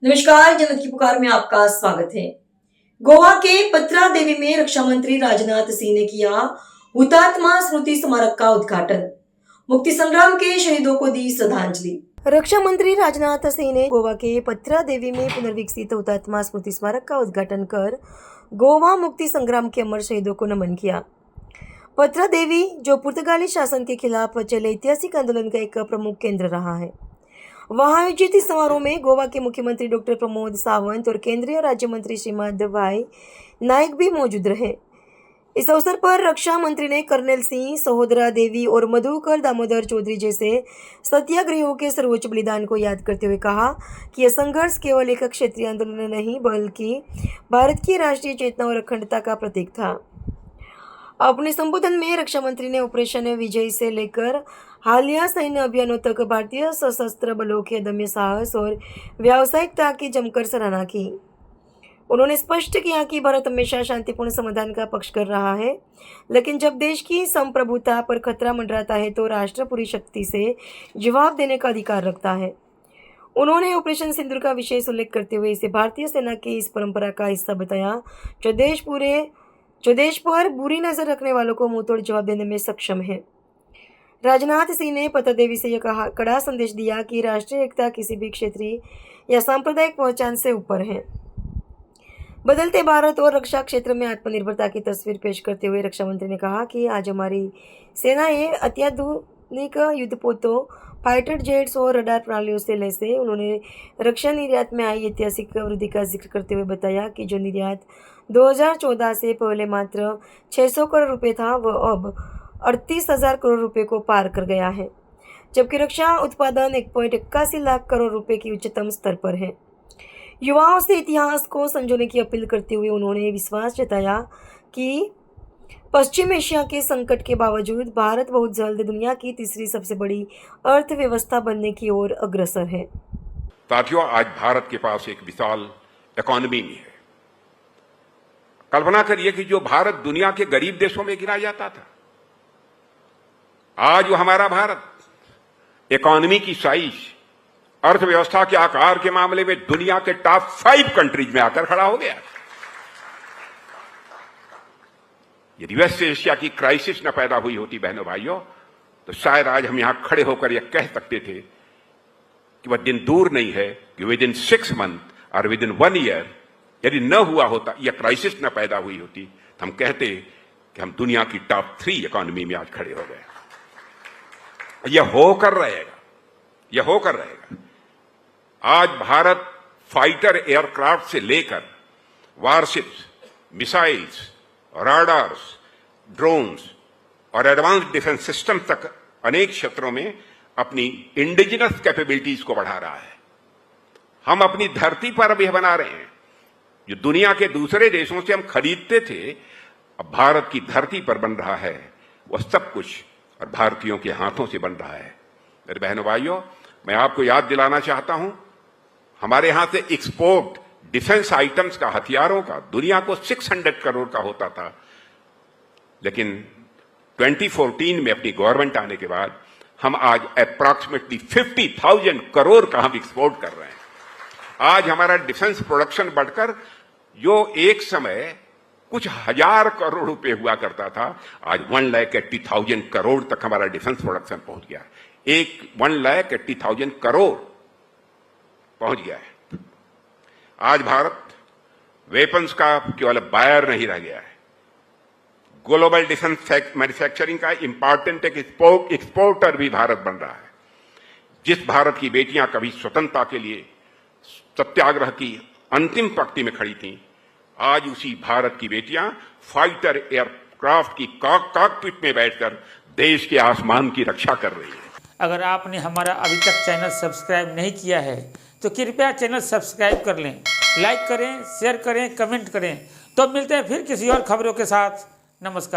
नमस्कार, जन्नत की पुकार में आपका स्वागत है। गोवा के पत्रा देवी में रक्षा मंत्री राजनाथ सिंह ने किया हुतात्मा स्मृति स्मारक का उद्घाटन। मुक्ति संग्राम के शहीदों को दी श्रद्धांजलि। रक्षा मंत्री राजनाथ सिंह ने गोवा के पत्रा देवी में पुनर्विकसित हुतात्मा स्मृति स्मारक का उद्घाटन कर गोवा मुक्ति संग्राम के अमर शहीदों को नमन किया। पत्रा देवी, जो पुर्तगाली शासन के खिलाफ चले ऐतिहासिक आंदोलन का एक प्रमुख केंद्र रहा है, वहां आयोजित इस समारोह में गोवा के मुख्यमंत्री डॉक्टर प्रमोद सावंत और केंद्रीय राज्य मंत्री श्रीमद भाई नायक भी मौजूद रहे। इस अवसर पर रक्षा मंत्री ने कर्नल सिंह, सहोदरा देवी और मधुकर दामोदर चौधरी जैसे सत्याग्रहियों के सर्वोच्च बलिदान को याद करते हुए कहा कि यह संघर्ष केवल एक क्षेत्रीय आंदोलन नहीं बल्कि भारत की राष्ट्रीय चेतना और अखंडता का प्रतीक था। अपने संबोधन में रक्षा मंत्री ने ऑपरेशन विजय से लेकर हालिया सैन्य अभियानों तक भारतीय सशस्त्र बलों के अदम्य साहस और व्यावसायिकता की जमकर सराहना की। उन्होंने स्पष्ट किया कि भारत हमेशा शांतिपूर्ण समाधान का पक्ष कर रहा है, लेकिन जब देश की संप्रभुता पर खतरा मंडराता है तो राष्ट्र पूरी शक्ति से जवाब देने का अधिकार रखता है। उन्होंने ऑपरेशन सिंदूर का विशेष उल्लेख करते हुए इसे भारतीय सेना की इस परंपरा का हिस्सा बताया जो देश पर बुरी नजर रखने वालों को मुंहतोड़ जवाब देने में सक्षम है। राजनाथ सिंह ने पत्रा देवी से यह कड़ा संदेश दिया कि राष्ट्रीय एकता किसी भी क्षेत्रीय या सांप्रदायिक पहचान से ऊपर है। बदलते भारत और रक्षा क्षेत्र में आत्मनिर्भरता की तस्वीर पेश करते हुए रक्षा मंत्री ने कहा कि आज हमारी सेनाएं अत्याधुनिक युद्धपोतों, फाइटर जेट्स और रडार प्रणालियों से लैस है। उन्होंने रक्षा निर्यात में आई ऐतिहासिक वृद्धि का जिक्र करते हुए बताया कि जो निर्यात 2014 से पहले मात्र 600 करोड़ रुपए था, वह अब 38,000 करोड़ रुपए को पार कर गया है, जबकि रक्षा उत्पादन 1.81 लाख करोड़ रुपए की उच्चतम स्तर पर है। युवाओं से इतिहास को संजोने की अपील करते हुए उन्होंने विश्वास जताया कि पश्चिम एशिया के संकट के बावजूद भारत बहुत जल्द दुनिया की तीसरी सबसे बड़ी अर्थव्यवस्था बनने की ओर अग्रसर है। साथियों, आज भारत के पास एक विशाल इकोनॉमी है। कल्पना करिए कि जो भारत दुनिया के गरीब देशों में गिना जाता था, आज वो हमारा भारत इकोनॉमी की साइज, अर्थव्यवस्था के आकार के मामले में दुनिया के टॉप 5 कंट्रीज में आकर खड़ा हो गया। यदि वेस्ट एशिया की क्राइसिस न पैदा हुई होती बहनों भाइयों, तो शायद आज हम यहां खड़े होकर यह कह सकते थे कि वह दिन दूर नहीं है कि विद इन 6 मंथ और विद इन 1 ईयर यदि न हुआ होता, यह क्राइसिस न पैदा हुई होती, तो हम कहते कि हम दुनिया की टॉप 3 इकोनॉमी में आज खड़े हो गए। यह होकर रहेगा। आज भारत फाइटर एयरक्राफ्ट से लेकर वारशिप्स, मिसाइल्स, राडार्स, ड्रोन्स और एडवांस डिफेंस सिस्टम तक अनेक क्षेत्रों में अपनी इंडिजिनस कैपेबिलिटीज को बढ़ा रहा है। हम अपनी धरती पर भी बना रहे हैं। जो दुनिया के दूसरे देशों से हम खरीदते थे, अब भारत की धरती पर बन रहा है वह सब कुछ, और भारतीयों के हाथों से बन रहा है। मेरे बहनों भाइयों, मैं आपको याद दिलाना चाहता हूं, हमारे यहां से एक्सपोर्ट डिफेंस आइटम्स का, हथियारों का, दुनिया को 600 करोड़ का होता था, लेकिन 2014 में अपनी गवर्नमेंट आने के बाद हम आज अप्रॉक्सीमेटली 50,000 करोड़ का हम एक्सपोर्ट कर रहे हैं। आज हमारा डिफेंस प्रोडक्शन बढ़कर जो एक समय कुछ हजार करोड़ रुपए हुआ करता था, आज 1,80,000 करोड़ तक हमारा डिफेंस प्रोडक्शन पहुंच गया है। 1,80,000 करोड़ पहुंच गया है। आज भारत वेपन्स का केवल बायर नहीं रह गया है, ग्लोबल डिफेंस मैन्युफैक्चरिंग का इंपॉर्टेंट एक एक्सपोर्टर भी भारत बन रहा है। जिस भारत की बेटियां कभी स्वतंत्रता के लिए सत्याग्रह की अंतिम पंक्ति में खड़ी थीं, आज उसी भारत की बेटियां फाइटर एयरक्राफ्ट की कॉकपिट में बैठकर देश के आसमान की रक्षा कर रही है। अगर आपने हमारा अभी तक चैनल सब्सक्राइब नहीं किया है तो कृपया चैनल सब्सक्राइब कर लें, लाइक करें, शेयर करें, कमेंट करें। तो मिलते हैं फिर किसी और खबरों के साथ। नमस्कार।